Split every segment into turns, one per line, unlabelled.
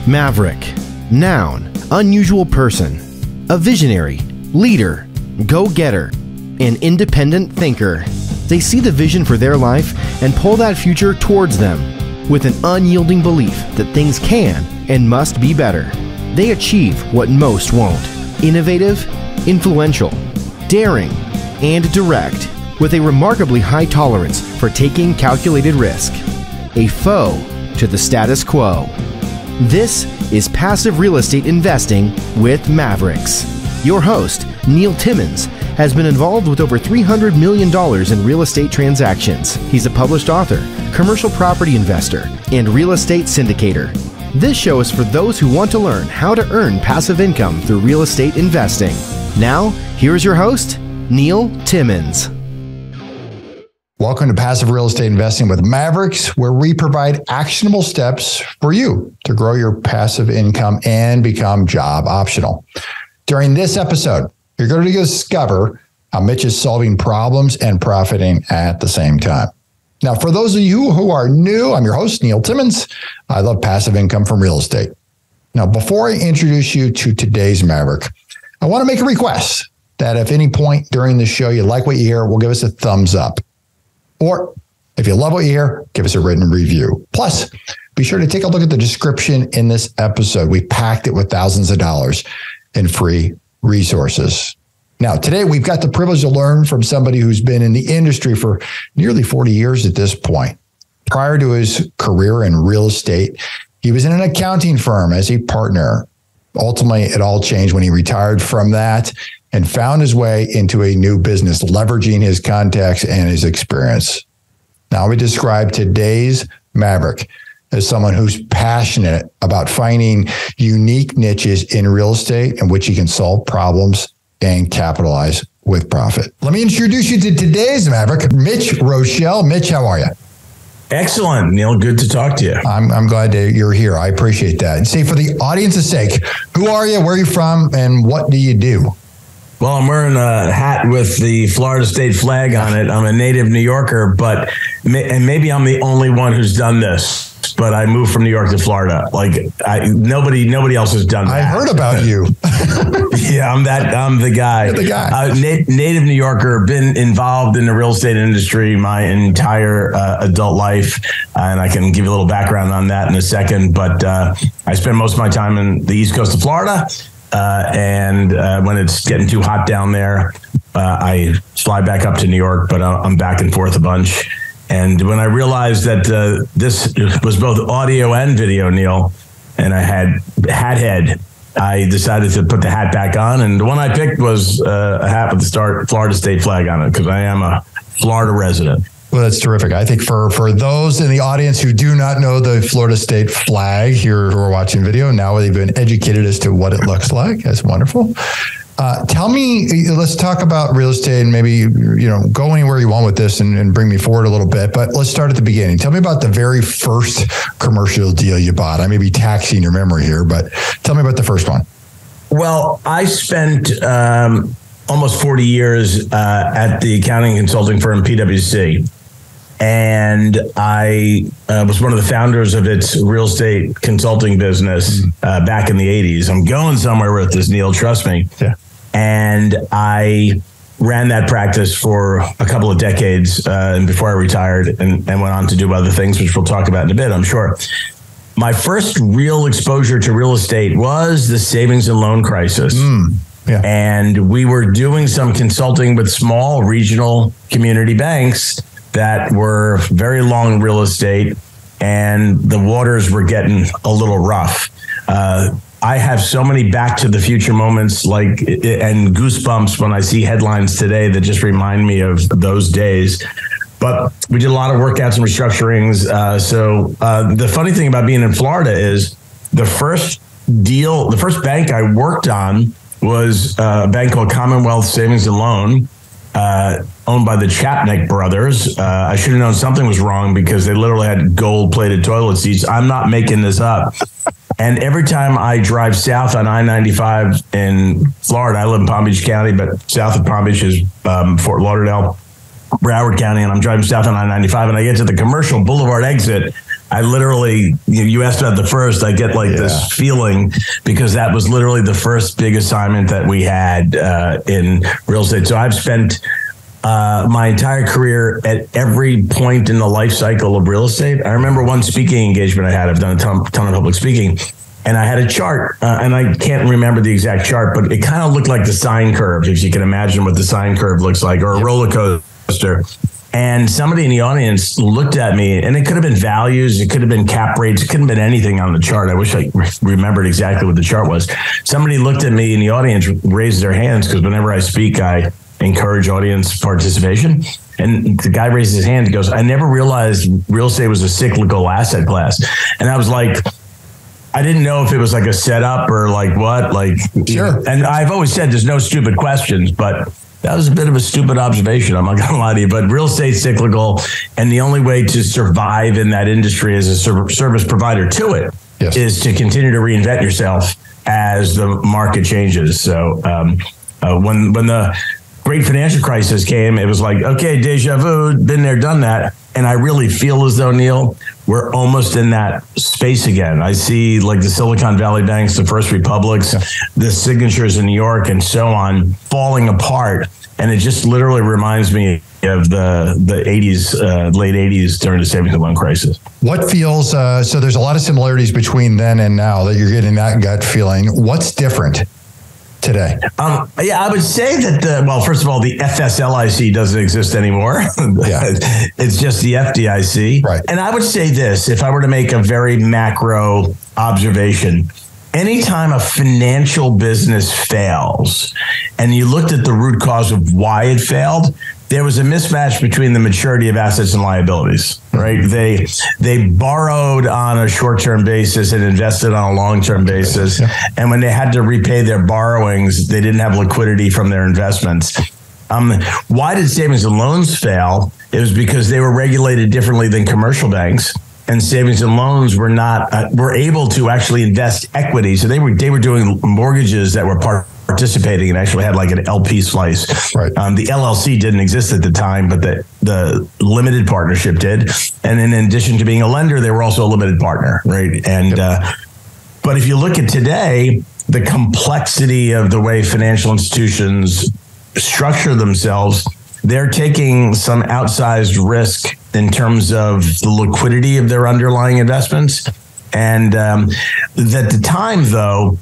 Maverick. Noun, unusual person. A visionary, leader, go-getter, an independent thinker. They see the vision for their life and pull that future towards them with an unyielding belief that things can and must be better. They achieve what most won't. Innovative, influential, daring, and direct, with a remarkably high tolerance for taking calculated risk. A foe to the status quo. This is Passive Real Estate Investing with Mavericks. Your host, Neil Timmins, has been involved with over $300 million in real estate transactions. He's a published author, commercial property investor, and real estate syndicator. This show is for those who want to learn how to earn passive income through real estate investing. Now, here's your host, Neil Timmins.
Welcome to Passive Real Estate Investing with Mavericks, where we provide actionable steps for you to grow your passive income and become job optional. During this episode, you're going to discover how Mitch is solving problems and profiting at the same time. Now, for those of you who are new, I'm your host, Neil Timmins. I love passive income from real estate. Now, before I introduce you to today's Maverick, I want to make a request that if any point during the show you like what you hear, will give us a thumbs up. Or if you love what you hear, give us a written review. Plus, be sure to take a look at the description in this episode. We packed it with thousands of dollars in free resources. Now, today we've got the privilege to learn from somebody who's been in the industry for nearly 40 years at this point. Prior to his career in real estate, he was in an accounting firm as a partner. Ultimately, it all changed when he retired from that and found his way into a new business, leveraging his contacts and his experience. Now, we describe today's Maverick as someone who's passionate about finding unique niches in real estate in which he can solve problems and capitalize with profit. Let me introduce you to today's Maverick, Mitch Roschelle. Mitch, how are you?
Excellent, Neil. Good to talk to you.
I'm glad that you're here. I appreciate that. And see, for the audience's sake, who are you, where are you from, and what do you do?
Well, I'm wearing a hat with the Florida state flag on it. I'm a native New Yorker, and maybe I'm the only one who's done this. But I moved from New York to Florida. Nobody else has done that.
I heard about you.
Yeah, I'm the guy.
You're the guy.
Native New Yorker, been involved in the real estate industry my entire adult life, and I can give you a little background on that in a second. But I spend most of my time in the East Coast of Florida, and when it's getting too hot down there, I fly back up to New York. But I'm back and forth a bunch. And when I realized that this was both audio and video, Neil, and I had hat head, I decided to put the hat back on. And the one I picked was a hat with the Florida state flag on it, because I am a Florida resident.
Well, that's terrific. I think for those in the audience who do not know the Florida state flag here who are watching video, now they've been educated as to what it looks like. That's wonderful. Tell me, let's talk about real estate, and maybe, go anywhere you want with this and bring me forward a little bit. But let's start at the beginning. Tell me about the very first commercial deal you bought. I may be taxing your memory here, but tell me about the first one.
Well, I spent almost 40 years at the accounting consulting firm PwC. And I was one of the founders of its real estate consulting business back in the 80s. I'm going somewhere with this, Neil, trust me.
Yeah.
And I ran that practice for a couple of decades and before I retired and went on to do other things, which we'll talk about in a bit, I'm sure. My first real exposure to real estate was the savings and loan crisis.
Yeah.
And we were doing some consulting with small regional community banks that were very long real estate, and the waters were getting a little rough. I have so many Back to the Future moments and goosebumps when I see headlines today that just remind me of those days. But we did a lot of workouts and restructurings. So the funny thing about being in Florida is the first bank I worked on was a bank called Commonwealth Savings and Loan, owned by the Chapnick brothers. I should have known something was wrong because they literally had gold-plated toilet seats. I'm not making this up. And every time I drive south on I-95 in Florida, I live in Palm Beach County, but south of Palm Beach is Fort Lauderdale, Broward County, and I'm driving south on I-95, and I get to the Commercial Boulevard exit. I literally, you asked about the first, I get like this feeling because that was literally the first big assignment that we had in real estate. So I've spent my entire career at every point in the life cycle of real estate. I remember one speaking engagement I had. I've done a ton of public speaking, and I had a chart, and I can't remember the exact chart, but it kind of looked like the sine curve, if you can imagine what the sine curve looks like, or a roller coaster. And somebody in the audience looked at me, and it could have been values, it could have been cap rates, it could have been anything on the chart. I wish I remembered exactly what the chart was. Somebody looked at me in the audience, raised their hands, because whenever I speak, I encourage audience participation. And the guy raised his hand. He goes, I never realized real estate was a cyclical asset class. And I was like, I didn't know if it was like a setup or like what, like,
sure.
And I've always said there's no stupid questions, but that was a bit of a stupid observation. I'm not going to lie to you, but real estate's cyclical. And the only way to survive in that industry as a service provider to it is to continue to reinvent yourself as the market changes. So when the great financial crisis came, it was like, okay, deja vu, been there, done that. And I really feel as though, Neil, we're almost in that space again. I see like the Silicon Valley banks, the First Republics, the Signatures in New York, and so on, falling apart. And it just literally reminds me of the 80s, late 80s during the savings and loan crisis.
What feels, so there's a lot of similarities between then and now that you're getting that gut feeling. What's different today?
I would say that, first of all, the FSLIC doesn't exist anymore. It's just the FDIC.
Right.
And I would say this, if I were to make a very macro observation, anytime a financial business fails and you looked at the root cause of why it failed, there was a mismatch between the maturity of assets and liabilities, right? They borrowed on a short-term basis and invested on a long-term basis. Yeah. And when they had to repay their borrowings, they didn't have liquidity from their investments. Why did savings and loans fail? It was because they were regulated differently than commercial banks. And savings and loans were not were able to actually invest equity. So they were doing mortgages that were participating and actually had like an LP slice.
Right.
The LLC didn't exist at the time, but the limited partnership did. And in addition to being a lender, they were also a limited partner, right? And but if you look at today, the complexity of the way financial institutions structure themselves, they're taking some outsized risk in terms of the liquidity of their underlying investments. And at the time, though,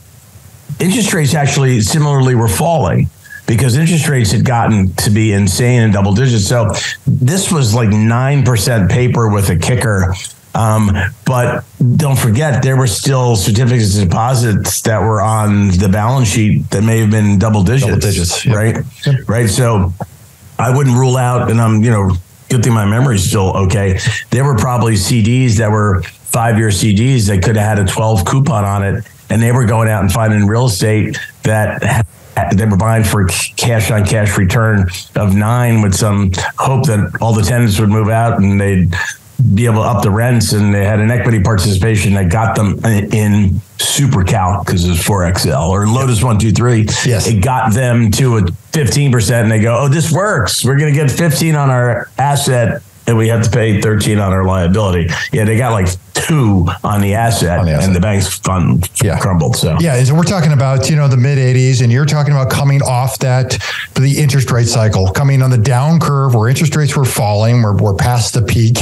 interest rates actually similarly were falling because interest rates had gotten to be insane in double digits. So this was like 9% paper with a kicker. But don't forget, there were still certificates of deposits that were on the balance sheet that may have been double digits, right? Yep. Right. So I wouldn't rule out, and I'm, good thing my memory's still okay. There were probably CDs that were 5-year CDs that could have had a 12 coupon on it, and they were going out and finding real estate that they were buying for cash on cash return of 9 with some hope that all the tenants would move out and they'd be able to up the rents, and they had an equity participation that got them in SuperCal because it was 4XL or Lotus 123.
Yes.
It got them to a 15% and they go, oh, this works. We're going to get 15 on our asset and we have to pay 13 on our liability. Yeah, they got like 2 on the asset, and the bank's fund crumbled. So
so we're talking about, the mid 80s, and you're talking about coming off the interest rate cycle, coming on the down curve where interest rates were falling, we're past the peak,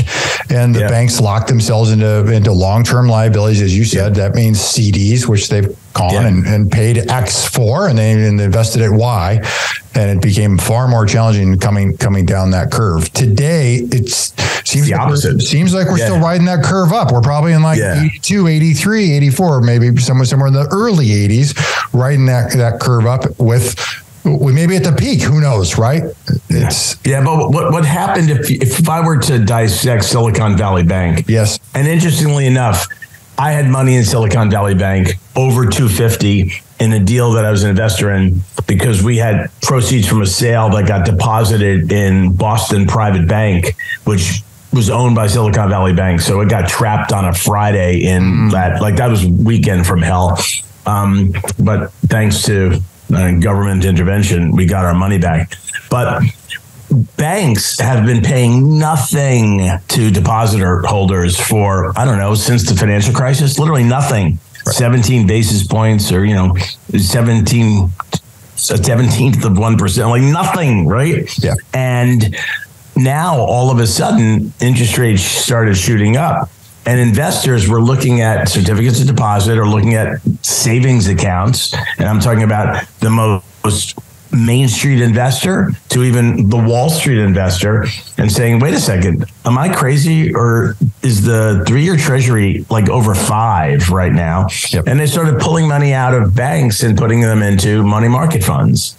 and the banks locked themselves into long-term liabilities, as you said. That means CDs, which they've gone and paid X for, and they invested at Y, and it became far more challenging coming down that curve. Today, it seems the opposite. Seems like we're still riding that curve up. We're probably in like 82, 83, 84, maybe somewhere in the early 80s, riding that curve up with maybe at the peak. Who knows, right?
But what happened if I were to dissect Silicon Valley Bank?
Yes.
And interestingly enough, I had money in Silicon Valley Bank over 250 in a deal that I was an investor in because we had proceeds from a sale that got deposited in Boston Private Bank, which was owned by Silicon Valley Bank. So it got trapped on a Friday in that was weekend from hell. But thanks to government intervention, we got our money back. But banks have been paying nothing to depositor holders for, I don't know, since the financial crisis, literally nothing. Right. 17 basis points or, 17th of 1%, like nothing, right?
Yeah.
And now all of a sudden, interest rates started shooting up. And investors were looking at certificates of deposit or looking at savings accounts. And I'm talking about the most Main Street investor to even the Wall Street investor and saying, wait a second, am I crazy? Or is the 3-year treasury like over 5 right now?
Yep.
And they started pulling money out of banks and putting them into money market funds.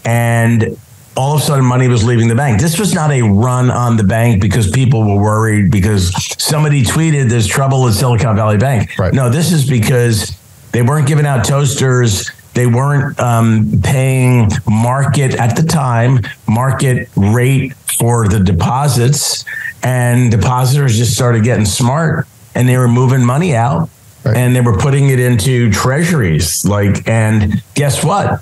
And all of a sudden money was leaving the bank. This was not a run on the bank because people were worried because somebody tweeted there's trouble at Silicon Valley Bank.
Right.
No, this is because they weren't giving out toasters. They weren't paying market rate for the deposits, and depositors just started getting smart and they were moving money out. Right. And they were putting it into treasuries. And guess what?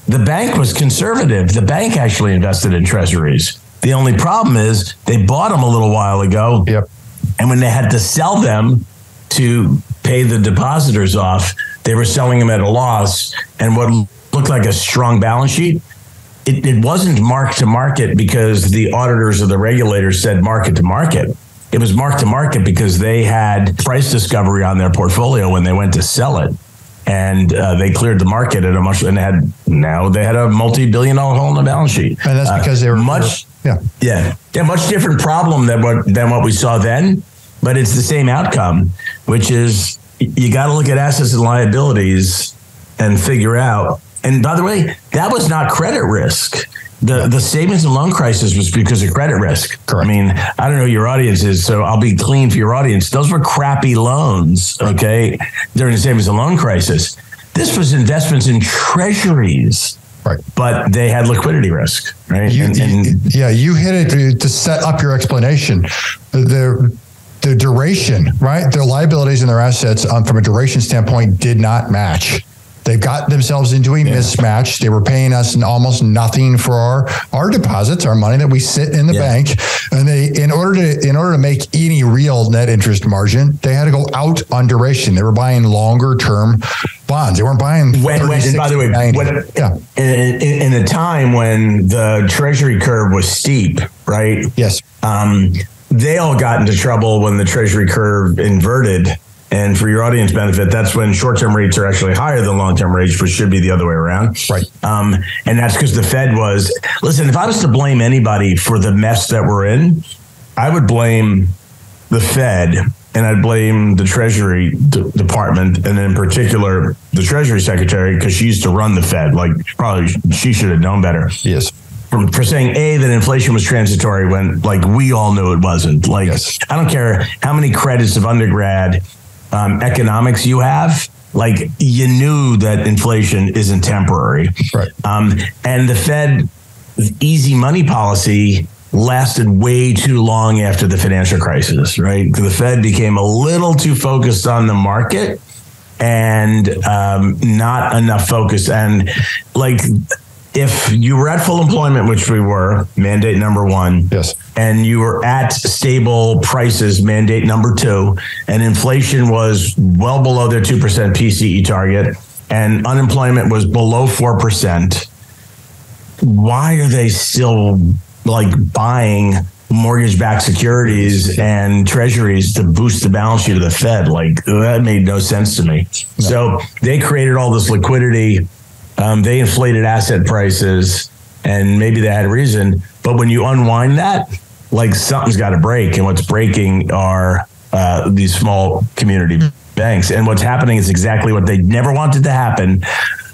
The bank was conservative. The bank actually invested in treasuries. The only problem is they bought them a little while ago.
Yep.
And when they had to sell them to pay the depositors off, they were selling them at a loss. And what looked like a strong balance sheet, it wasn't mark to market because the auditors or the regulators said market to market. It was mark to market because they had price discovery on their portfolio when they went to sell it. And they cleared the market at a much, and they had a multi-billion-dollar hole in the balance sheet.
And that's because they were
much different problem than what we saw then, but it's the same outcome, which is you got to look at assets and liabilities and figure out. And by the way, that was not credit risk. The savings and loan crisis was because of credit risk.
Correct.
I mean, I don't know who your audience is, so I'll be clean for your audience. Those were crappy loans, okay, during the savings and loan crisis. This was investments in treasuries,
right?
But they had liquidity risk, right?
You hit it to set up your explanation. The duration, right? Their liabilities and their assets from a duration standpoint did not match. They got themselves into a mismatch. They were paying us almost nothing for our deposits, our money that we sit in the bank. And they, in order to make any real net interest margin, they had to go out on duration. They were buying longer term bonds. They weren't buying.
And by the way, in a time when the treasury curve was steep, right?
Yes.
They all got into trouble when the treasury curve inverted. And for your audience benefit, that's when short-term rates are actually higher than long-term rates, which should be the other way around.
Right.
And that's because the Fed was, listen, if I was to blame anybody for the mess that we're in, I would blame the Fed and I'd blame the Treasury Department, and in particular, the Treasury Secretary, because she used to run the Fed. She should have known better.
Yes.
For saying, that inflation was transitory when, we all knew it wasn't.
Yes.
I don't care how many credits of undergrad economics you have, you knew that inflation isn't temporary.
Right.
And the Fed easy money policy lasted way too long after the financial crisis, right? The Fed became a little too focused on the market and not enough focus. And if you were at full employment, which we were, mandate number 1,
yes,
and you were at stable prices, mandate number 2, and inflation was well below their 2% PCE target, and unemployment was below 4%, why are they still buying mortgage-backed securities and treasuries to boost the balance sheet of the Fed? That made no sense to me. No. So they created all this liquidity. They inflated asset prices, and maybe they had a reason. But when you unwind that, something's got to break. And what's breaking are these small community banks. And what's happening is exactly what they never wanted to happen.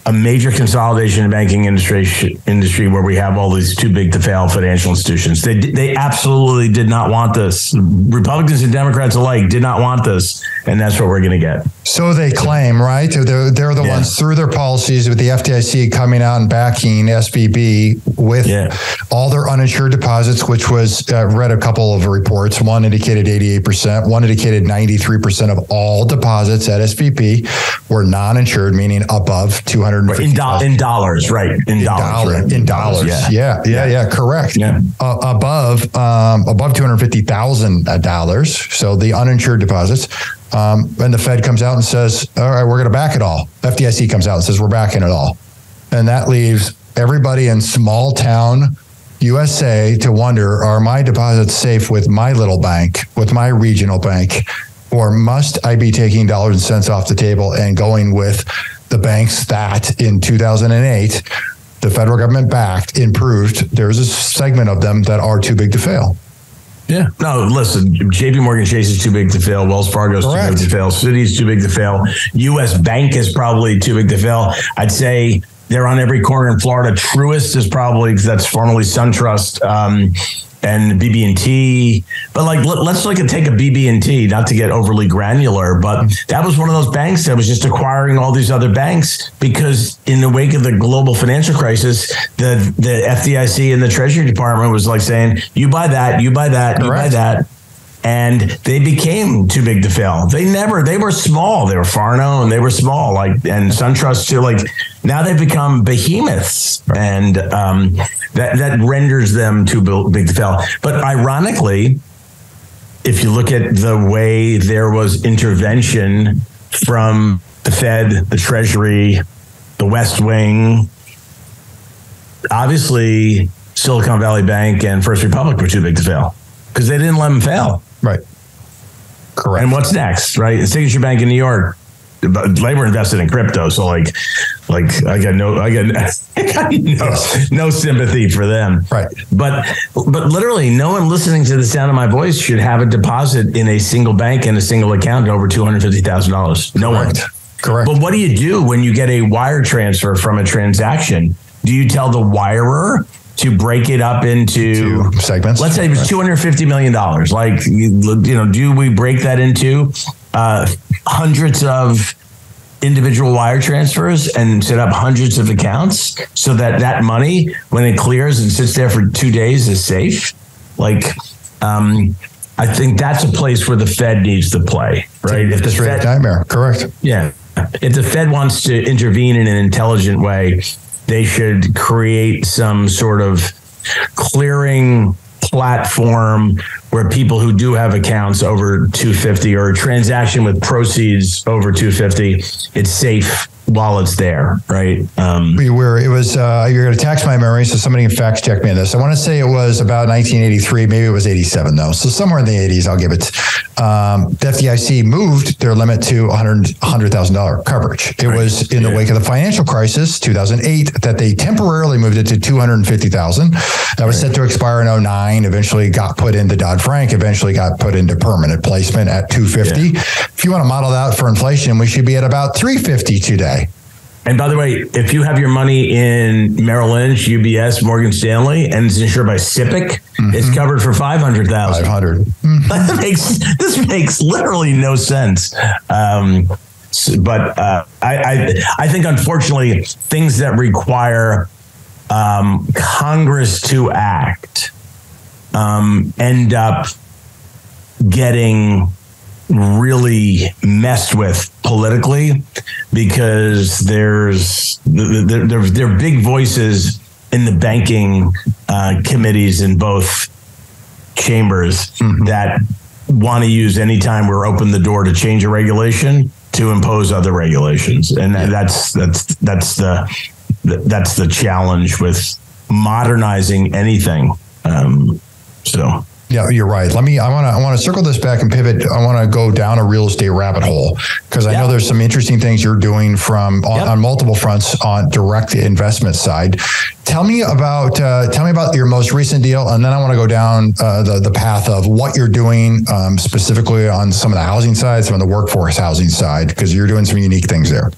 A major consolidation in banking industry where we have all these too big to fail financial institutions. They absolutely did not want this. Republicans and Democrats alike did not want this. And that's what we're going to get.
So they claim, right? They're the ones through their policies with the FDIC coming out and backing SVB with all their uninsured deposits, which was read a couple of reports. One indicated 88%. One indicated 93% of all deposits at SVB were non-insured, meaning above $200,000. $150,000
in dollars, right? In dollars,
in dollars. Yeah. Correct.
Yeah.
Above $250,000. So the uninsured deposits. And the Fed comes out and says, all right, we're going to back it all. FDIC comes out and says, we're backing it all. And that leaves everybody in small town USA to wonder, are my deposits safe with my little bank, with my regional bank, or must I be taking dollars and cents off the table and going with the banks that in 2008, the federal government backed, improved? There's a segment of them that are too big to fail.
Yeah. No, listen, JP Morgan Chase is too big to fail. Wells Fargo is too big to fail. Citi's too big to fail. US Bank is probably too big to fail. I'd say they're on every corner in Florida. Truist is probably, that's formerly SunTrust, and BB&T. But like, let's take a BB&T, not to get overly granular, but that was one of those banks that was just acquiring all these other banks because in the wake of the global financial crisis, the FDIC and the Treasury Department was like saying, you buy that, you buy that, you buy that. And they became too big to fail. They were small. They were Farno and they were small, and SunTrust too. Now they've become behemoths, and that renders them too big to fail. But ironically, if you look at the way there was intervention from the Fed, the Treasury, the West Wing, obviously Silicon Valley Bank and First Republic were too big to fail because they didn't let them fail.
Right. Correct.
And what's next, right? Signature Bank in New York, they were invested in crypto. So I got no sympathy for them.
Right.
But literally no one listening to the sound of my voice should have a deposit in a single bank and a single account over $250,000. No one.
Correct.
But what do you do when you get a wire transfer from a transaction? Do you tell the wirer to break it up into
segments?
Let's say it was $250 million. Do we break that into hundreds of individual wire transfers and set up hundreds of accounts so that money, when it clears and sits there for 2 days, is safe? I think that's a place where the Fed needs to play, right?
If the Fed nightmare, correct?
Yeah. If the Fed wants to intervene in an intelligent way, they should create some sort of clearing platform where people who do have accounts over 250 or a transaction with proceeds over 250, it's safe while it's there, right?
You're going to tax my memory, so somebody can fact check me on this. I want to say it was about 1983, maybe it was 87 though. So somewhere in the 80s, I'll give it. The FDIC moved their limit to $100,000 coverage. It was in the wake of the financial crisis, 2008, that they temporarily moved it to $250,000. That was set to expire in 2009, eventually got put into Dodd-Frank, eventually got put into permanent placement at $250. Yeah. If you want to model that for inflation, we should be at about $350 today.
And by the way, if you have your money in Merrill Lynch, UBS, Morgan Stanley, and it's insured by SIPC, it's covered for $500,000. This makes literally no sense. But I think, unfortunately, things that require Congress to act end up getting really messed with politically because there are big voices in the banking committees in both chambers that want to use any time we're open the door to change a regulation to impose other regulations, and that's the challenge with modernizing anything.
Yeah, you're right. I want to circle this back and pivot. I want to go down a real estate rabbit hole because I know there's some interesting things you're doing on multiple fronts on direct investment side. Tell me about your most recent deal, and then I want to go down the path of what you're doing specifically on some of the housing side, some of the workforce housing side, because you're doing some unique things there.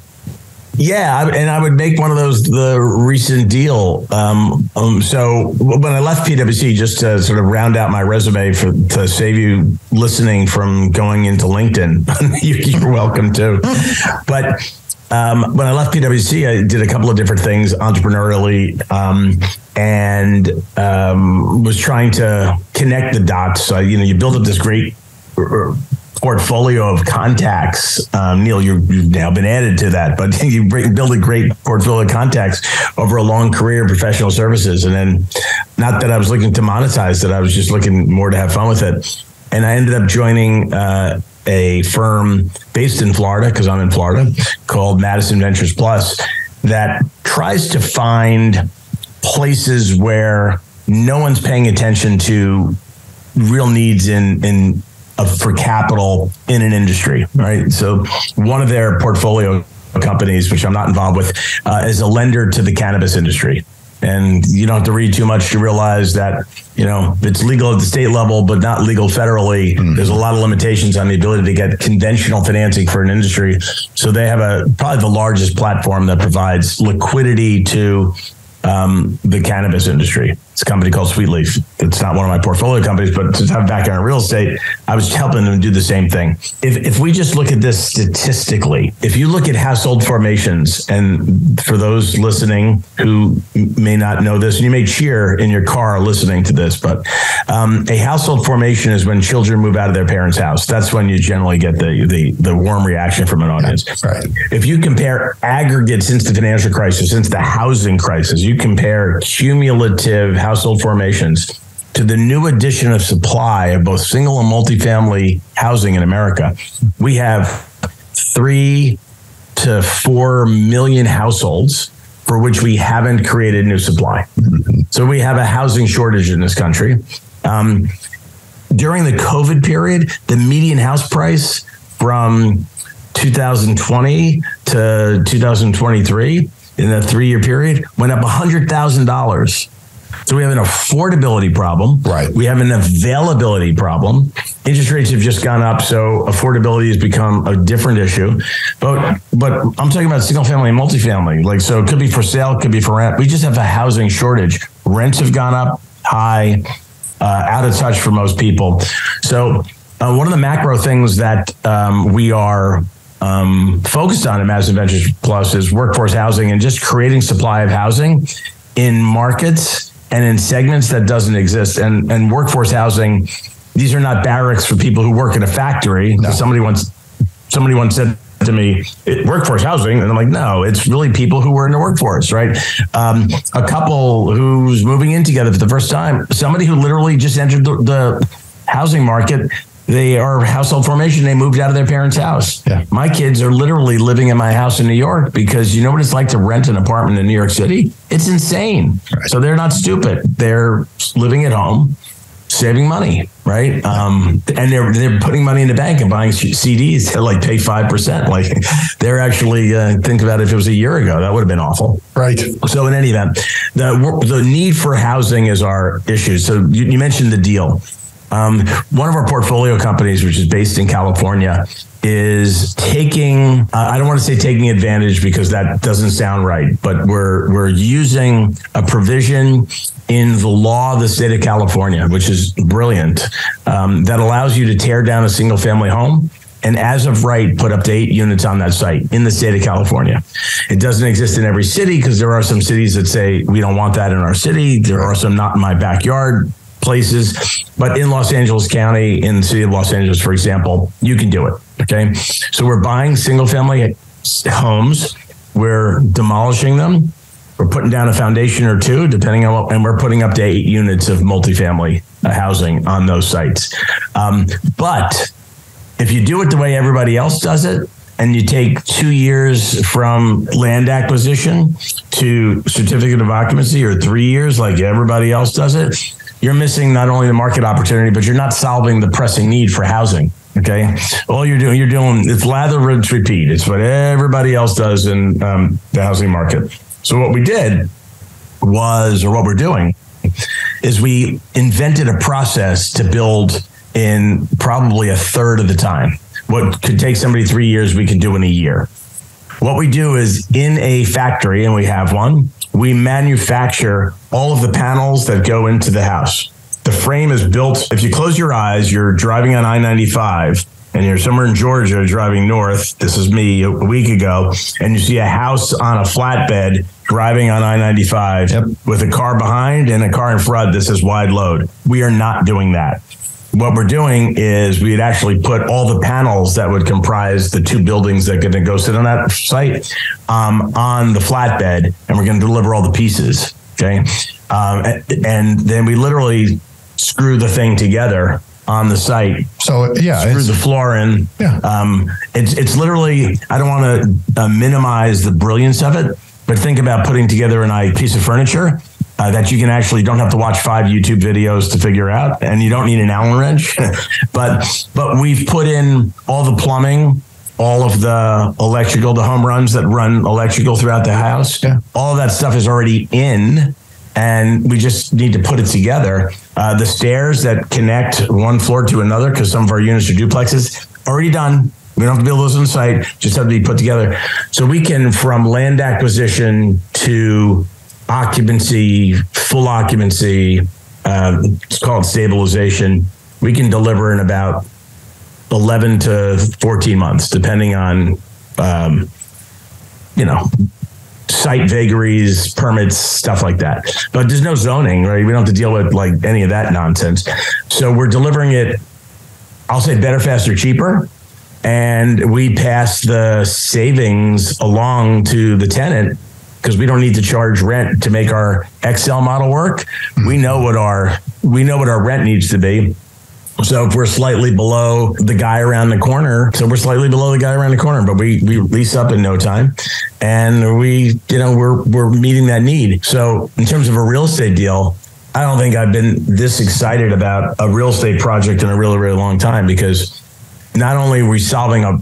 Yeah, and I would make one of those the recent deal. So when I left PwC, just to sort of round out my resume to save you listening from going into LinkedIn, you're welcome to. But when I left PwC, I did a couple of different things entrepreneurially, and was trying to connect the dots. So, you build up this great portfolio of contacts. Neil, you've now been added to that, but you build a great portfolio of contacts over a long career of professional services. And then, not that I was looking to monetize it, I was just looking more to have fun with it. And I ended up joining a firm based in Florida, because I'm in Florida, called Madison Ventures Plus, that tries to find places where no one's paying attention to real needs for capital in an industry, right? So one of their portfolio companies, which I'm not involved with, is a lender to the cannabis industry. And you don't have to read too much to realize that, it's legal at the state level, but not legal federally. There's a lot of limitations on the ability to get conventional financing for an industry. So they have probably the largest platform that provides liquidity to the cannabis industry. It's a company called Sweet Leaf. It's not one of my portfolio companies, but since I'm back in real estate, I was helping them do the same thing. If we just look at this statistically, if you look at household formations, and for those listening who may not know this, and you may cheer in your car listening to this, but a household formation is when children move out of their parents' house. That's when you generally get the warm reaction from an audience.
Right.
If you compare aggregate since the financial crisis, since the housing crisis, you compare cumulative household formations to the new addition of supply of both single and multifamily housing in America, we have 3 to 4 million households for which we haven't created new supply. So we have a housing shortage in this country. During the COVID period, the median house price from 2020 to 2023, in that 3-year period, went up $100,000. So we have an affordability problem.
Right.
We have an availability problem. Interest rates have just gone up, so affordability has become a different issue. But I'm talking about single family and multifamily. So it could be for sale, it could be for rent. We just have a housing shortage. Rents have gone up high, out of touch for most people. So one of the macro things that we are focused on at Madison Ventures Plus is workforce housing and just creating supply of housing in markets and in segments that doesn't exist. And workforce housing, these are not barracks for people who work in a factory. No. Somebody once said to me, workforce housing, and I'm like, no, it's really people who were in the workforce, right? A couple who's moving in together for the first time, somebody who literally just entered the housing market. They are household formation. They moved out of their parents' house. Yeah. My kids are literally living in my house in New York because you know what it's like to rent an apartment in New York City? It's insane. Right. So they're not stupid. They're living at home, saving money, right? And they're putting money in the bank and buying CDs to pay 5%. They're actually, think about it, if it was a year ago, that would have been awful.
Right.
So in any event, the need for housing is our issue. So you mentioned the deal. One of our portfolio companies, which is based in California, is taking, I don't want to say taking advantage because that doesn't sound right, but we're using a provision in the law of the state of California, which is brilliant, that allows you to tear down a single family home and as of right, put up to 8 units on that site in the state of California. It doesn't exist in every city because there are some cities that say, we don't want that in our city. There are some not in my backyard places, but in Los Angeles County, in the city of Los Angeles, for example, you can do it. Okay. So we're buying single family homes. We're demolishing them. We're putting down a foundation or two, depending on what, and we're putting up to 8 units of multifamily housing on those sites. But if you do it the way everybody else does it, and you take 2 years from land acquisition to certificate of occupancy, or 3 years like everybody else does it, you're missing not only the market opportunity, but you're not solving the pressing need for housing. Okay. All you're doing, it's lather, rinse, repeat. It's what everybody else does in the housing market. So what we did was, or what we're doing is we invented a process to build in probably a third of the time. What could take somebody 3 years, we can do in a year. What we do is in a factory, and we have one, we manufacture all of the panels that go into the house. The frame is built. If you close your eyes, you're driving on I-95 and you're somewhere in Georgia driving north. This is me a week ago. And you see a house on a flatbed driving on I-95 with a car behind and a car in front that says wide load. We are not doing that. what we're doing is we'd actually put all the panels that would comprise the 2 buildings that are going to go sit on that site on the flatbed, and we're going to deliver all the pieces. Okay. And then we literally screw the thing together on the site.
So
screw the floor in.
Yeah.
It's literally, I don't want to minimize the brilliance of it, but think about putting together a piece of furniture that you can actually don't have to watch 5 YouTube videos to figure out, and you don't need an Allen wrench. but we've put in all the plumbing, all of the electrical, the home runs that run electrical throughout the house.
Yeah.
All of that stuff is already in, and we just need to put it together. The stairs that connect one floor to another, because some of our units are duplexes, already done. We don't have to build those on site, just have to be put together. So we can, from land acquisition to occupancy, full occupancy, it's called stabilization, we can deliver in about 11 to 14 months, depending on, site vagaries, permits, stuff like that. But there's no zoning, right? We don't have to deal with any of that nonsense. So we're delivering it, I'll say, better, faster, cheaper. And we pass the savings along to the tenant, because we don't need to charge rent to make our Excel model work. We know what our rent needs to be. So if we're slightly below the guy around the corner, but we lease up in no time, and we're meeting that need. So in terms of a real estate deal, I don't think I've been this excited about a real estate project in a really, really long time, because not only are we solving a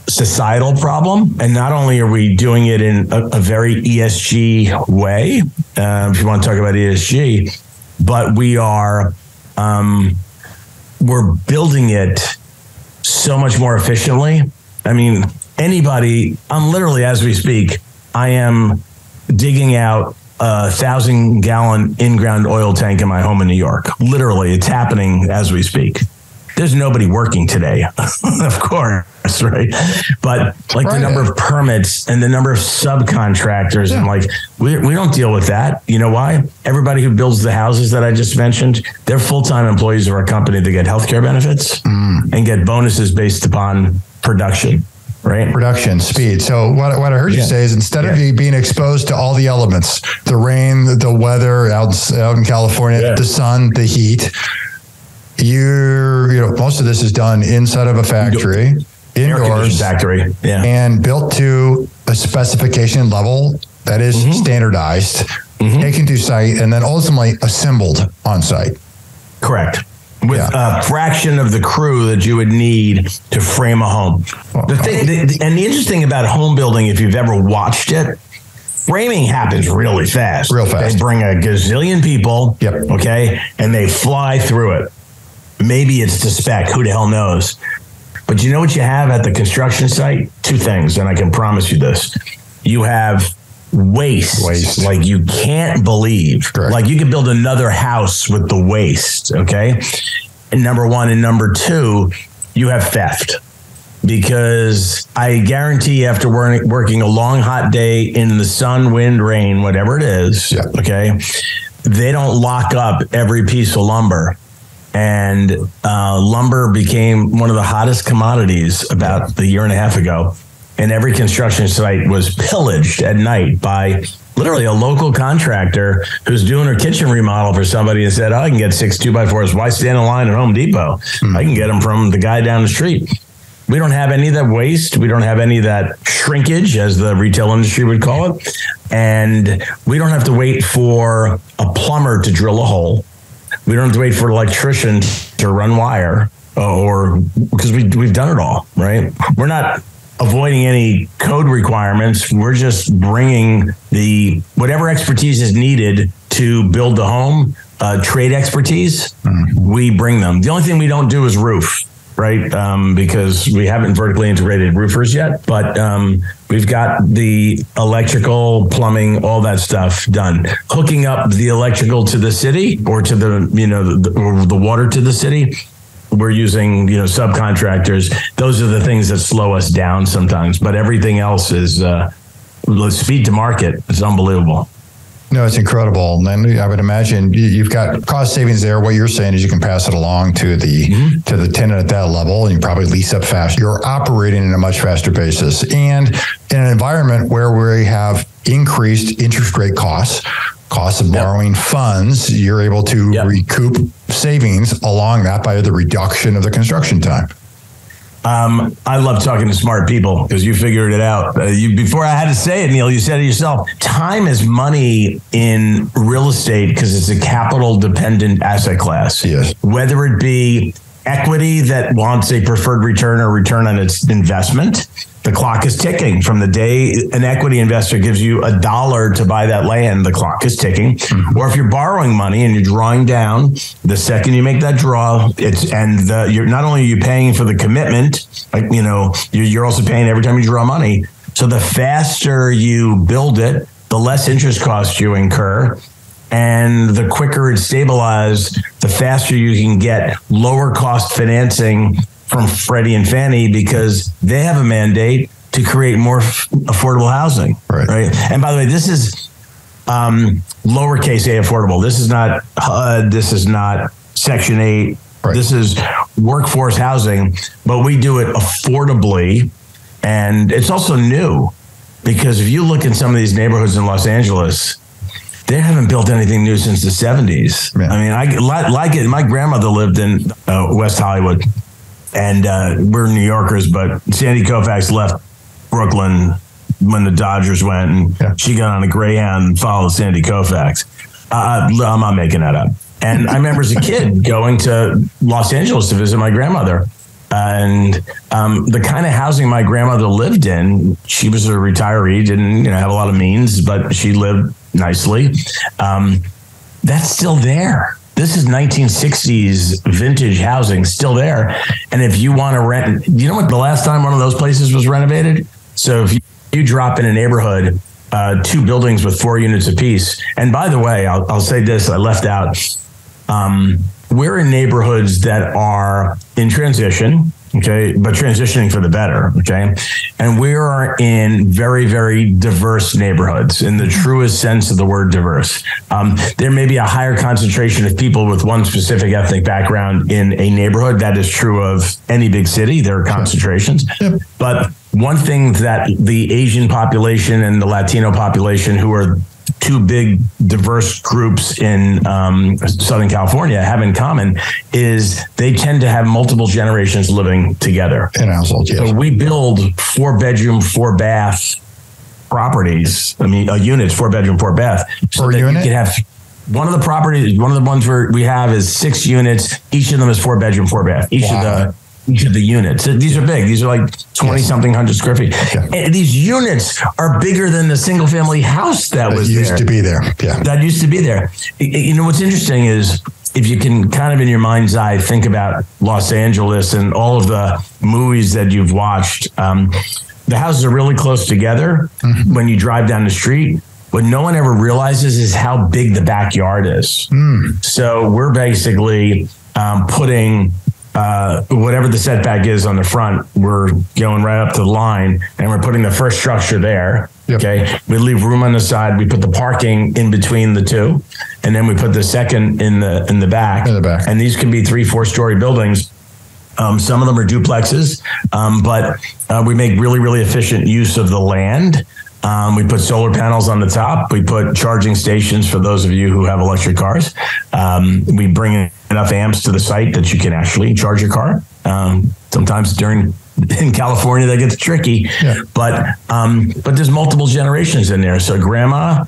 societal problem, and not only are we doing it in a very ESG way, if you want to talk about ESG, but we're building it so much more efficiently. I mean, I'm literally, as we speak, I am digging out a 1,000-gallon in-ground oil tank in my home in New York. Literally, it's happening as we speak. There's nobody working today, of course, right? But the number of permits and the number of subcontractors, and we don't deal with that. You know why? Everybody who builds the houses that I just mentioned, they're full-time employees of our company. They get healthcare benefits and get bonuses based upon production, right?
Production, speed. So what I heard you say is, instead of you being exposed to all the elements, the rain, the weather out in California, the sun, the heat, most of this is done inside of a factory, indoors,
factory,
and built to a specification level that is standardized, taken to site, and then ultimately assembled on site.
Correct. With a fraction of the crew that you would need to frame a home. The interesting about home building, if you've ever watched it, framing happens really fast.
Real fast.
They bring a gazillion people, okay, and they fly through it. Maybe it's to spec, who the hell knows? But you know what you have at the construction site? 2 things, and I can promise you this. You have waste. Like you can't believe.
Correct.
Like you could build another house with the waste, okay? And number 1. And number 2, you have theft. Because I guarantee after working a long, hot day in the sun, wind, rain, whatever it is, okay, they don't lock up every piece of lumber. And lumber became one of the hottest commodities about a year and a half ago. And every construction site was pillaged at night by literally a local contractor who's doing her kitchen remodel for somebody and said, I can get 6 2x4s. Why stand in line at Home Depot? I can get them from the guy down the street. We don't have any of that waste. We don't have any of that shrinkage, as the retail industry would call it. And we don't have to wait for a plumber to drill a hole. We don't have to wait for an electrician to run wire, or because we've done it all, right? We're not avoiding any code requirements. We're just bringing whatever expertise is needed to build the home, trade expertise, we bring them. The only thing we don't do is roof, right? Because we haven't vertically integrated roofers yet, but we've got the electrical, plumbing, all that stuff done. Hooking up the electrical to the city, or to the water to the city, we're using subcontractors. Those are the things that slow us down sometimes, but everything else is speed to market. It's unbelievable.
No, it's incredible. And then I would imagine you've got cost savings there. What you're saying is you can pass it along to the tenant at that level, and you probably lease up fast. You're operating in a much faster basis. And in an environment where we have increased interest rate costs of borrowing funds, you're able to recoup savings along that by the reduction of the construction time.
I love talking to smart people because you figured it out. Before I had to say it, Neil, you said it yourself. Time is money in real estate because it's a capital dependent asset class.
Yes.
Whether it be equity that wants a preferred return or return on its investment, the clock is ticking. From the day an equity investor gives you $1 to buy that land, the clock is ticking. Mm-hmm. Or if you're borrowing money and you're drawing down, the second you make that draw, you're not only are you paying for the commitment, you're also paying every time you draw money. So the faster you build it, the less interest costs you incur. And the quicker it's stabilized, the faster you can get lower cost financing from Freddie and Fannie because they have a mandate to create more affordable housing. Right. And by the way, this is lowercase a affordable. This is not HUD. This is not Section 8. Right. This is workforce housing, but we do it affordably. And it's also new because if you look in some of these neighborhoods in Los Angeles, they haven't built anything new since the 70s. Yeah. I mean, like it. My grandmother lived in West Hollywood. And we're New Yorkers, but Sandy Koufax left Brooklyn when the Dodgers went, and she got on a Greyhound and followed Sandy Koufax. I'm not making that up. And I remember as a kid going to Los Angeles to visit my grandmother. And the kind of housing my grandmother lived in, she was a retiree, didn't have a lot of means, but she lived nicely. That's still there. This is 1960s vintage housing, still there. And if you want to rent, you know what the last time one of those places was renovated? So if you drop in a neighborhood, 2 buildings with 4 units apiece. And by the way, I'll say this, I left out. We're in neighborhoods that are in transition, okay, but transitioning for the better, okay? And we are in very, very diverse neighborhoods in the truest sense of the word diverse. There may be a higher concentration of people with one specific ethnic background in a neighborhood. That is true of any big city. There are concentrations. Yep. But one thing that the Asian population and the Latino population, who are 2 big diverse groups in Southern California, have in common is they tend to have multiple generations living together
in households. Yes.
So we build 4-bedroom, 4-bath properties. Units, 4-bedroom, 4-bath. So
per
that
unit?
You can have one of the ones where we have is 6 units. Each of them is 4-bedroom, 4-bath. Each of the units. These are big. These are like 20-something hundred square feet. Yeah. And these units are bigger than the single-family house that was
used to be there. Yeah,
that used to be there. What's interesting is if you can kind of in your mind's eye think about Los Angeles and all of the movies that you've watched. The houses are really close together when you drive down the street. What no one ever realizes is how big the backyard is. So we're basically putting whatever the setback is on the front, we're going right up to the line and we're putting the first structure there. Yep. Okay. We leave room on the side. We put the parking in between the 2, and then we put the second in the back. And these can be 3-4 story buildings. Some of them are duplexes, but we make really, really efficient use of the land. We put solar panels on the top. We put charging stations for those of you who have electric cars. We bring enough amps to the site that you can actually charge your car. Sometimes in California that gets tricky, but there's multiple generations in there. So grandma,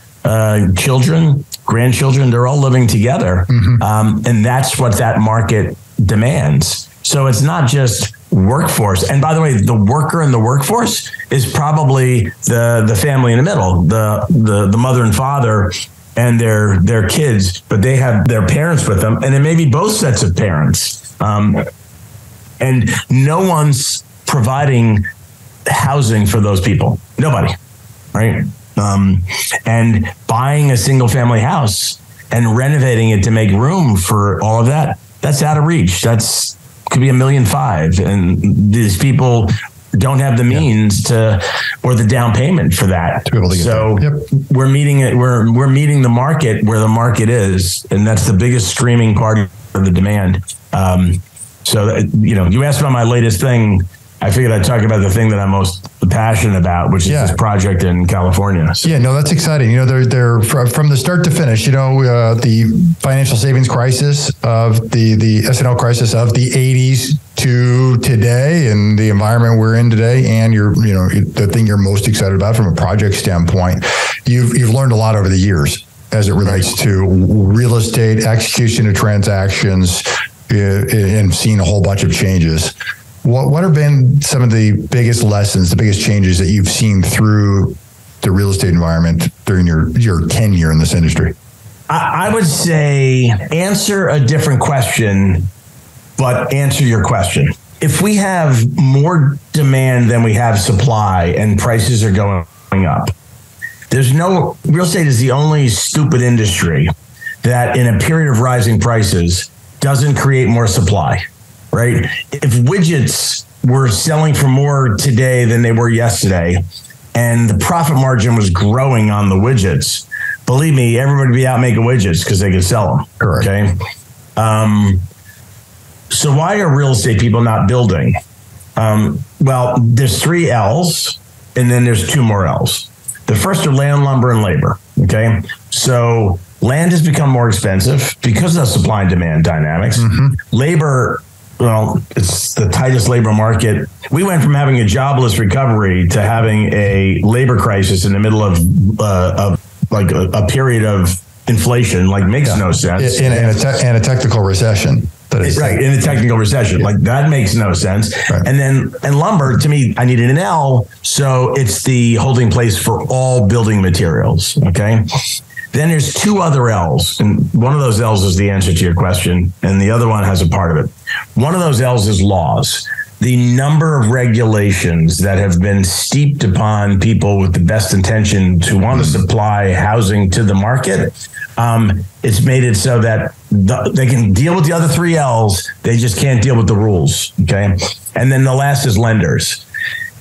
children, grandchildren, they're all living together, and that's what that market demands. So it's not just workforce. And by the way, the worker in the workforce is probably the family in the middle, the mother and father and their kids, but they have their parents with them. And it may be both sets of parents. And no one's providing housing for those people. Nobody, right? And buying a single family house and renovating it to make room for all of that, that's out of reach. Could be $1.5 million. And these people don't have the means to, or the down payment for that.
To be able to get
so we're meeting it. We're meeting the market where the market is, and that's the biggest screaming part of the demand. So you asked about my latest thing. I figured I'd talk about the thing that I'm most passionate about, which is this project in California. So.
Yeah, no, that's exciting. They're from the start to finish. The financial savings crisis of the S&L crisis of the 80s to today, and the environment we're in today, and the thing you're most excited about from a project standpoint. You've learned a lot over the years as it relates to real estate, execution of transactions, and seen a whole bunch of changes. What have been some of the biggest lessons, the biggest changes that you've seen through the real estate environment during your tenure in this industry?
I would say answer a different question, but answer your question. If we have more demand than we have supply and prices are going up, real estate is the only stupid industry that in a period of rising prices doesn't create more supply. Right? If widgets were selling for more today than they were yesterday, and the profit margin was growing on the widgets, believe me, everybody would be out making widgets because they could sell them.
Correct.
Okay. So why are real estate people not building? Well, there's 3 L's, and then there's 2 more L's. The first are land, lumber, and labor. Okay. So land has become more expensive because of supply and demand dynamics. Mm-hmm. Labor, well, it's the tightest labor market. We went from having a jobless recovery to having a labor crisis in the middle of like a period of inflation. Like, makes no sense.
In a technical recession.
Right, in a technical recession. Like, that makes no sense. Right. And lumber, to me, I needed an L, so it's the holding place for all building materials. Okay. Then there's 2 other L's, and one of those L's is the answer to your question, and the other one has a part of it. One of those L's is laws. The number of regulations that have been steeped upon people with the best intention to want to supply housing to the market, it's made it so that they can deal with the other 3 L's, they just can't deal with the rules, okay? And then the last is lenders.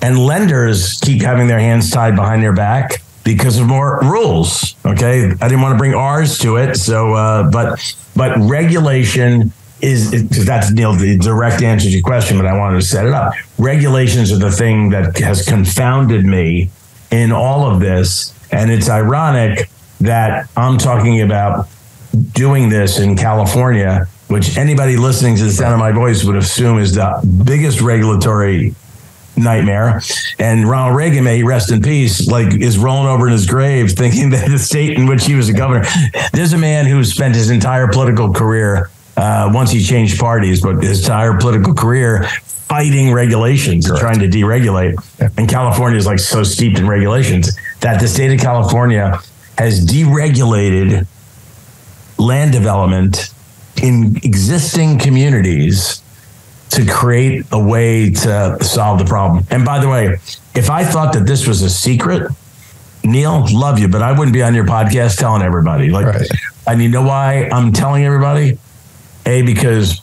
And lenders keep having their hands tied behind their back because of more rules. Okay. I didn't want to bring R's to it. So, but regulation is, because that's the direct answer to your question, but I wanted to set it up. Regulations are the thing that has confounded me in all of this. And it's ironic that I'm talking about doing this in California, which anybody listening to the sound of my voice would assume is the biggest regulatory nightmare. And Ronald Reagan, may he rest in peace, is rolling over in his grave thinking that the state in which he was a governor. There's a man who spent his entire political career, once he changed parties, but his entire political career fighting regulations and trying to deregulate. And California is so steeped in regulations that the state of California has deregulated land development in existing communities to create a way to solve the problem. And by the way, if I thought that this was a secret, Neil, love you, but I wouldn't be on your podcast telling everybody. And you know why I'm telling everybody? Because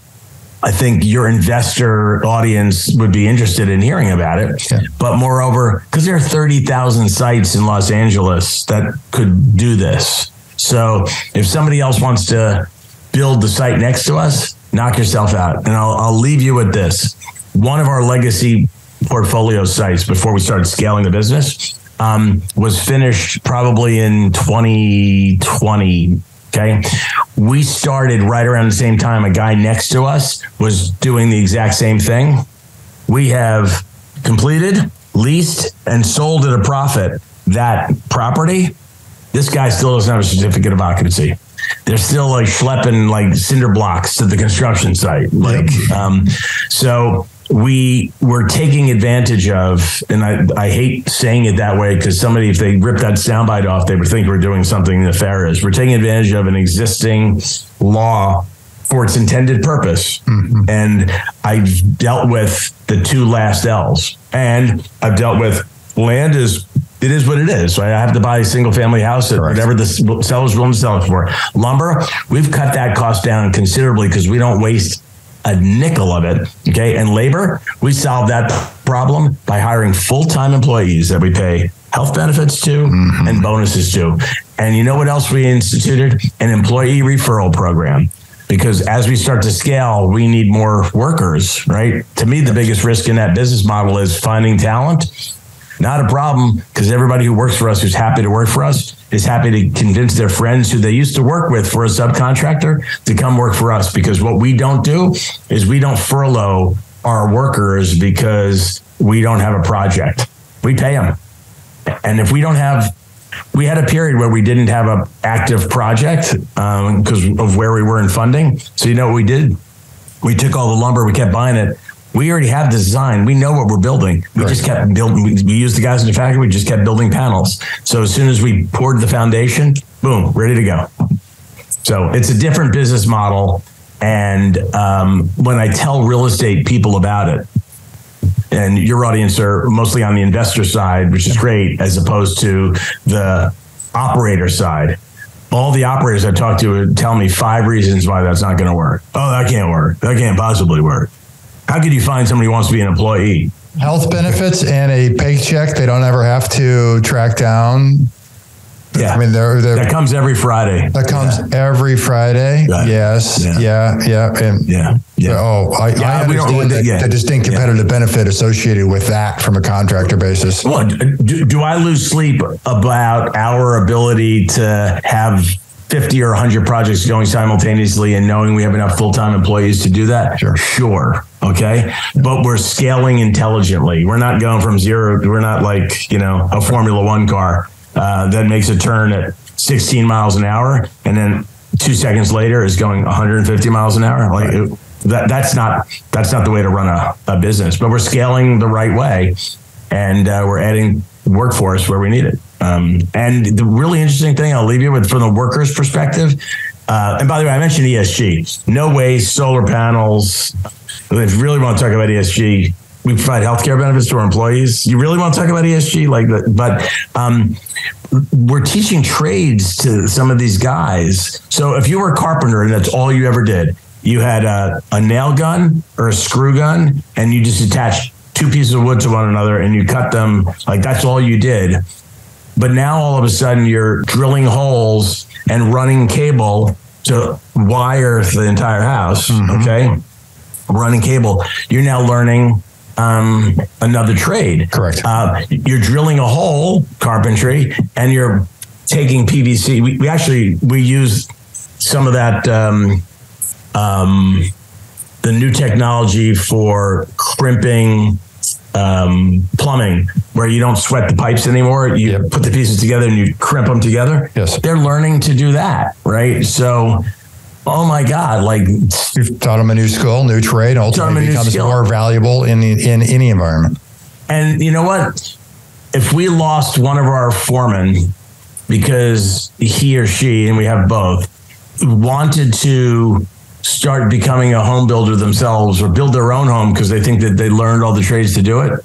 I think your investor audience would be interested in hearing about it. Yeah. But moreover, because there are 30,000 sites in Los Angeles that could do this. So if somebody else wants to build the site next to us, knock yourself out. And I'll leave you with this. One of our legacy portfolio sites before we started scaling the business was finished probably in 2020. Okay. We started right around the same time. A guy next to us was doing the exact same thing. We have completed, leased, and sold at a profit that property. This guy still doesn't have a certificate of occupancy. They're still schlepping cinder blocks to the construction site. So we were taking advantage of, and I hate saying it that way because somebody, if they rip that soundbite off, they would think we're doing something nefarious. We're taking advantage of an existing law for its intended purpose. Mm-hmm. And I've dealt with the 2 last L's, and I've dealt with land it is what it is. Right? I have to buy a single family house at whatever the seller's willing to sell it for. Lumber, we've cut that cost down considerably because we don't waste a nickel of it. Okay. And labor, we solve that problem by hiring full-time employees that we pay health benefits to and bonuses to. And you know what else we instituted? An employee referral program. Because as we start to scale, we need more workers, right? To me, the biggest risk in that business model is finding talent. Not a problem, because everybody who works for us, who's happy to work for us, is happy to convince their friends who they used to work with for a subcontractor to come work for us. Because what we don't do is we don't furlough our workers because we don't have a project. We pay them. And if we don't have, we had a period where we didn't have an active project because of where we were in funding. So you know what we did? We took all the lumber, we kept buying it. We already have the design. We know what we're building. We just kept building. We used the guys in the factory. We just kept building panels. So as soon as we poured the foundation, boom, ready to go. So it's a different business model. And when I tell real estate people about it, and your audience are mostly on the investor side, which is great, as opposed to the operator side. All the operators I talk to would tell me 5 reasons why that's not going to work. Oh, that can't work. That can't possibly work. How could you find somebody who wants to be an employee?
Health benefits and a paycheck they don't ever have to track down.
Yeah.
I mean,
that comes every Friday.
That comes every Friday.
Right.
yes. Yeah. And I understand the distinct competitive benefit associated with that from a contractor basis.
Well, do I lose sleep about our ability to have 50 or 100 projects going simultaneously and knowing we have enough full-time employees to do that? Sure. Okay. But we're scaling intelligently. We're not going from zero. We're not like, a Formula One car that makes a turn at 16 miles an hour. And then 2 seconds later is going 150 miles an hour. Like that's not the way to run a business, but we're scaling the right way. And we're adding workforce where we need it. And the really interesting thing I'll leave you with from the workers' perspective, and by the way, I mentioned ESG, no waste, solar panels. If you really want to talk about ESG, we provide healthcare benefits to our employees. You really want to talk about ESG like that? But we're teaching trades to some of these guys. So if you were a carpenter and that's all you ever did, you had a nail gun or a screw gun, and you just attached 2 pieces of wood to one another and you cut them, like that's all you did. But now all of a sudden you're drilling holes and running cable to wire the entire house. Okay. Running cable. You're now learning another trade.
Correct.
You're drilling a hole, carpentry, and you're taking PVC. We use some of that, the new technology for crimping plumbing, where you don't sweat the pipes anymore. You put the pieces together and you crimp them together.
Yes.
They're learning to do that, right? So, oh my God, like
you've taught them a new skill, new trade, ultimately becomes more valuable in any environment.
And you know what? If we lost one of our foremen because he or she, and we have both, wanted to start becoming a home builder themselves or build their own home because they think that they learned all the trades to do it,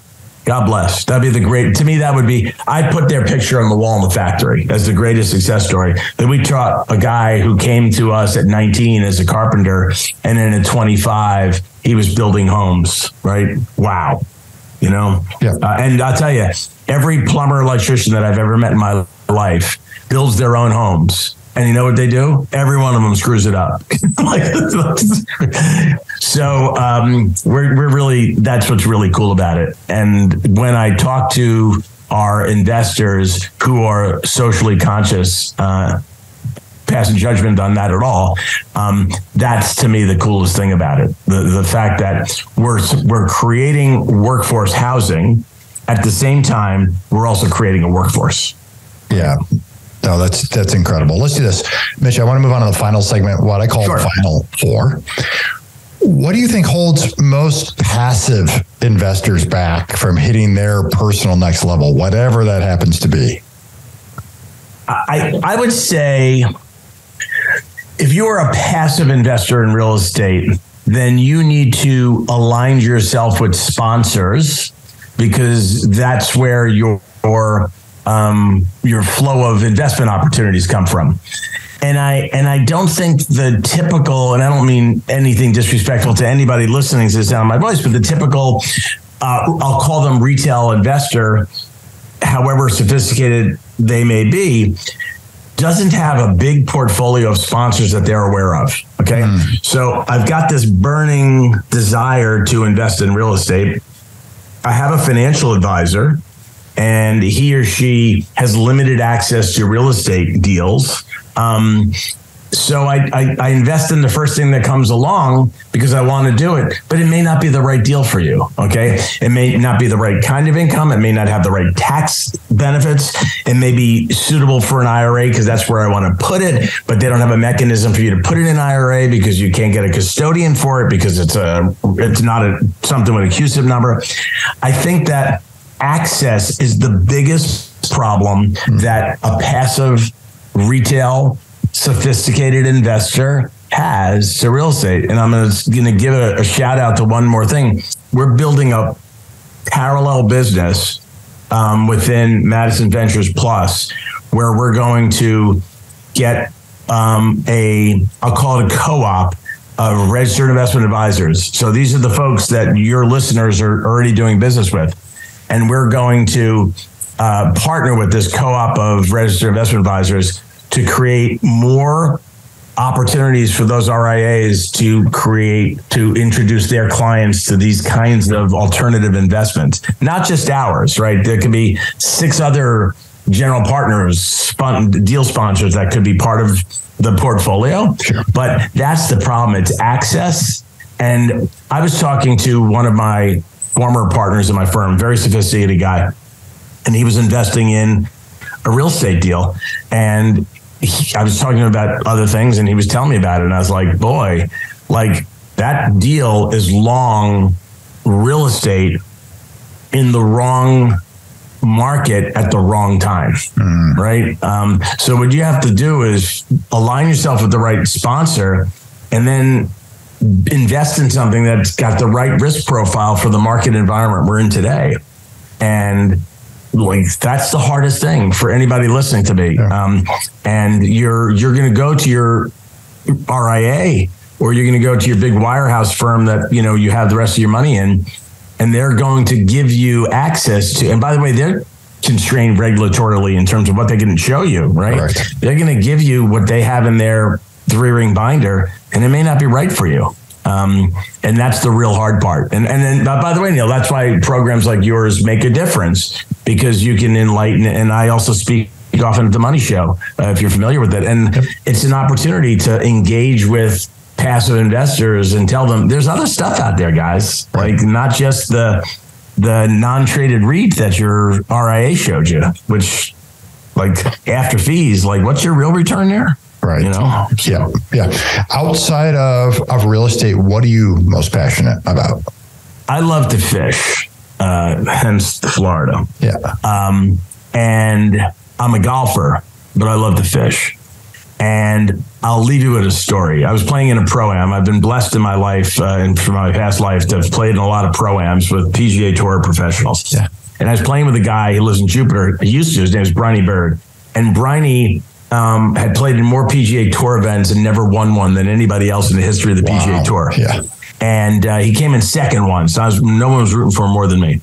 God bless. That'd be the great, to me, that would be, I'd put their picture on the wall in the factory as the greatest success story. That we taught a guy who came to us at 19 as a carpenter, and then at 25, he was building homes, right? Wow. And I'll tell you, every plumber, electrician that I've ever met in my life builds their own homes. And you know what they do? Every one of them screws it up. So we're really, that's what's really cool about it. And when I talk to our investors who are socially conscious, passing judgment on that at all, that's to me the coolest thing about it. The fact that we're creating workforce housing, at the same time we're also creating a workforce.
Yeah. No, that's incredible. Let's do this. Mitch, I want to move on to the final segment, what I call the final 4. What do you think holds most passive investors back from hitting their personal next level, whatever that happens to be?
I would say if you are a passive investor in real estate, then you need to align yourself with sponsors, because that's where your flow of investment opportunities come from. And I don't think the typical, and I don't mean anything disrespectful to anybody listening to the sound of my voice, but the typical, I'll call them retail investor, however sophisticated they may be, doesn't have a big portfolio of sponsors that they're aware of. Okay. So I've got this burning desire to invest in real estate. I have a financial advisor, and he or she has limited access to real estate deals. So I invest in the first thing that comes along because I want to do it, but it may not be the right deal for you. Okay. It may not be the right kind of income. It may not have the right tax benefits. It may be suitable for an IRA because that's where I want to put it, but they don't have a mechanism for you to put it in IRA because you can't get a custodian for it because it's not something with a CUSIP number. I think that access is the biggest problem that a passive retail sophisticated investor has to real estate. And I'm going to give a shout out to one more thing. We're building a parallel business within Madison Ventures Plus, where we're going to get I'll call it a co-op of registered investment advisors. So these are the folks that your listeners are already doing business with. And we're going to partner with this co-op of registered investment advisors to create more opportunities for those RIAs to introduce their clients to these kinds of alternative investments, not just ours, right? There could be 6 other general partners, deal sponsors that could be part of the portfolio. Sure. But that's the problem. It's access. And I was talking to one of my former partners in my firm, very sophisticated guy, and he was investing in a real estate deal. And I was talking about other things, and he was telling me about it. And I was like, boy, like that deal is long real estate in the wrong market at the wrong time, right? So what you have to do is align yourself with the right sponsor and then invest in something that's got the right risk profile for the market environment we're in today. And like that's the hardest thing for anybody listening to me. Yeah. And you're going to go to your RIA, or you're going to go to your big wirehouse firm that you have the rest of your money in, and they're going to give you access to. And by the way, they're constrained regulatorily in terms of what they can show you. Right? They're going to give you what they have in their 3-ring binder, and it may not be right for you. And that's the real hard part. And then, by the way, Neil, that's why programs like yours make a difference, because you can enlighten. And I also speak often at the Money Show, if you're familiar with it. And it's an opportunity to engage with passive investors and tell them there's other stuff out there, guys, like not just the non-traded REIT that your RIA showed you, which like after fees, like what's your real return there?
Right. Yeah. Outside of real estate, what are you most passionate about?
I love to fish, hence Florida. Yeah. And I'm a golfer, but I love to fish. And I'll leave you with a story. I was playing in a pro-am. I've been blessed in my life and from my past life to have played in a lot of pro-ams with PGA Tour professionals. Yeah. And I was playing with a guy who lives in Jupiter. He used to. His name is Briney Bird. And Briney had played in more PGA Tour events and never won one than anybody else in the history of the PGA Tour. Yeah. And he came in second once. No one was rooting for him more than me.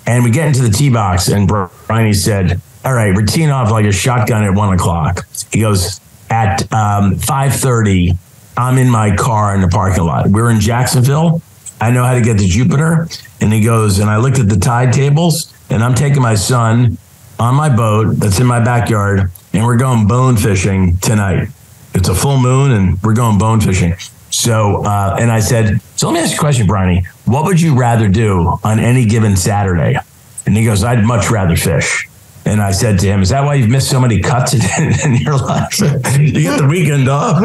And we get into the tee box, and Briney said, all right, we're teeing off like a shotgun at 1 o'clock. He goes, at 5:30, I'm in my car in the parking lot. We're in Jacksonville. I know how to get to Jupiter. And he goes, and I looked at the tide tables, and I'm taking my son on my boat that's in my backyard, and we're going bone fishing tonight. It's a full moon, and we're going bone fishing. So, and I said, so let me ask you a question, Briney. What would you rather do on any given Saturday? And he goes, I'd much rather fish. And I said to him, is that why you've missed so many cuts in your life? You get the weekend off.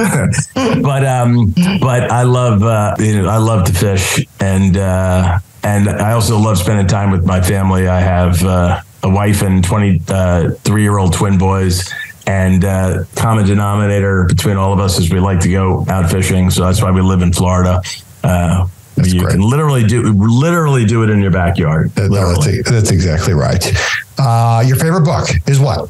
But I love, I love to fish. And I also love spending time with my family. I have a wife and 23-year-old twin boys. And common denominator between all of us is we like to go out fishing. So that's why we live in Florida. You can literally do it in your backyard.
That's exactly right. Your favorite book is what?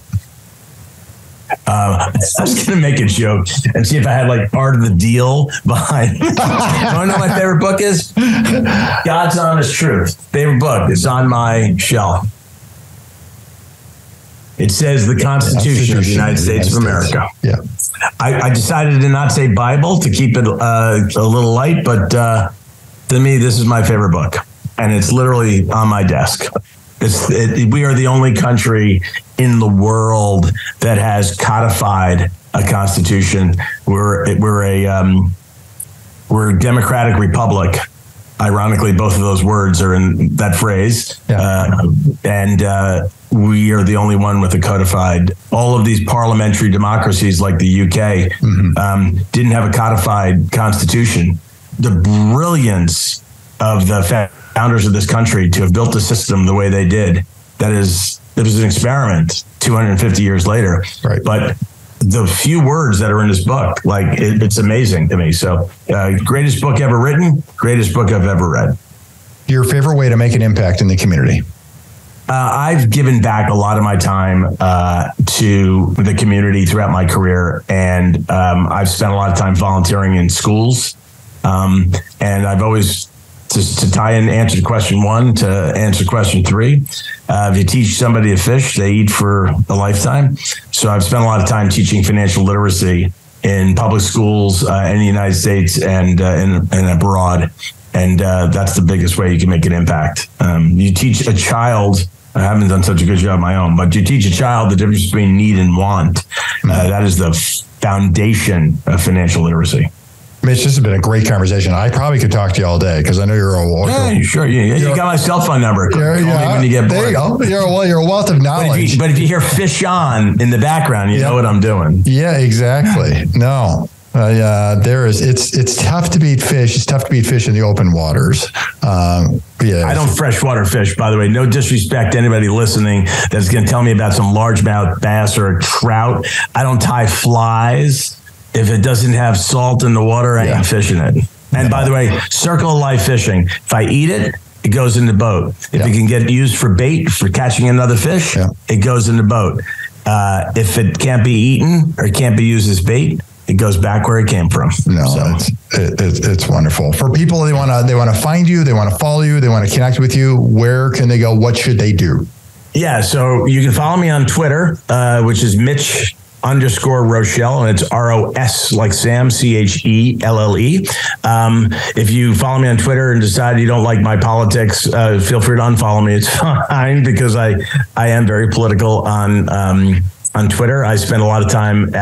I was going to make a joke and see if I had like Art of the Deal behind. You want to know what my favorite book is? God's Honest Truth. Favorite book. It's on my shelf. It says the Constitution of the United States of America.
Yeah.
I decided to not say Bible to keep it a little light, but to me, this is my favorite book. And it's literally on my desk. We are the only country in the world that has codified a constitution. We're a democratic republic. Ironically, both of those words are in that phrase. Yeah. We are the only one with a codified. All of these parliamentary democracies like the UK didn't have a codified constitution. The brilliance of the founders of this country to have built a system the way they did, it was an experiment 250 years later. Right. But the few words that are in this book, like it's amazing to me. So greatest book ever written, greatest book I've ever read.
Your favorite way to make an impact in the community?
I've given back a lot of my time to the community throughout my career. And I've spent a lot of time volunteering in schools. And I've always, to tie in answer to question 1 to answer question 3, if you teach somebody to fish, they eat for a lifetime. So I've spent a lot of time teaching financial literacy in public schools in the United States and abroad. And that's the biggest way you can make an impact. You teach a child, I haven't done such a good job of my own, but you teach a child the difference between need and want. That is the foundation of financial literacy.
Mitch, this has been a great conversation. I probably could talk to you all day because I know you're a...
Yeah, sure. You got my cell phone number. Call me when you get bored.
There you go. You're a wealth of knowledge.
But if you hear fish on in the background, you know what I'm doing.
Yeah, exactly. No. It's tough to beat fish. It's tough to beat fish in the open waters.
I don't freshwater fish, by the way. No disrespect to anybody listening that's going to tell me about some largemouth bass or a trout. I don't tie flies. If it doesn't have salt in the water, I ain't fishing it. And by the way, circle of life fishing. If I eat it, it goes in the boat. If it can get used for bait for catching another fish, it goes in the boat. If it can't be eaten or it can't be used as bait, it goes back where it came from.
No, it's wonderful. For people, they want to find you, they want to follow you, they want to connect with you. Where can they go? What should they do?
Yeah, so you can follow me on Twitter, which is Mitch_Roschelle, and it's ROS like Sam, CHELLE. If you follow me on Twitter and decide you don't like my politics, feel free to unfollow me. It's fine because I am very political on Twitter. I spend a lot of time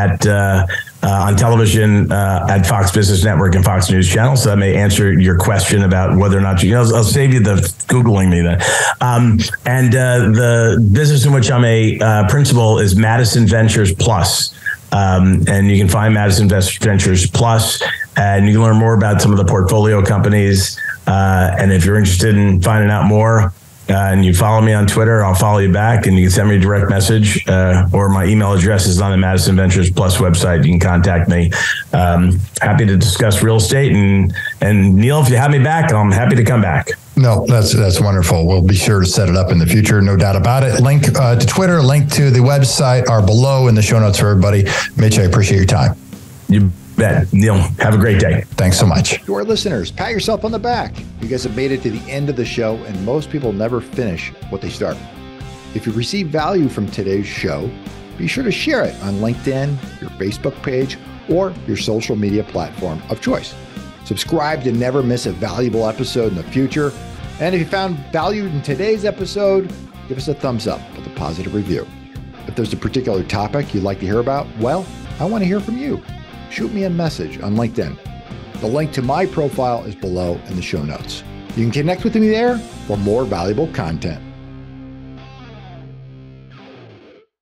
on television at Fox Business Network and Fox News Channel, so that may answer your question about whether or not I'll save you the Googling me then. The business in which I'm a principal is Madison Ventures Plus. And you can find Madison Ventures Plus, and you can learn more about some of the portfolio companies. And if you're interested in finding out more, and you follow me on Twitter, I'll follow you back, and you can send me a direct message, or my email address is on the Madison Ventures Plus website. You can contact me. Happy to discuss real estate, and Neil, if you have me back, I'm happy to come back.
No, that's wonderful. We'll be sure to set it up in the future, no doubt about it. Link to Twitter, link to the website are below in the show notes for everybody. Mitch, I appreciate your time.
You bet. Neil, have a great day.
Thanks so much.
To our listeners, pat yourself on the back. You guys have made it to the end of the show, and most people never finish what they start. If you receive value from today's show, be sure to share it on LinkedIn, your Facebook page, or your social media platform of choice. Subscribe to never miss a valuable episode in the future. And if you found value in today's episode, give us a thumbs up with a positive review. If there's a particular topic you'd like to hear about, well, I want to hear from you. Shoot me a message on LinkedIn. The link to my profile is below in the show notes. You can connect with me there for more valuable content.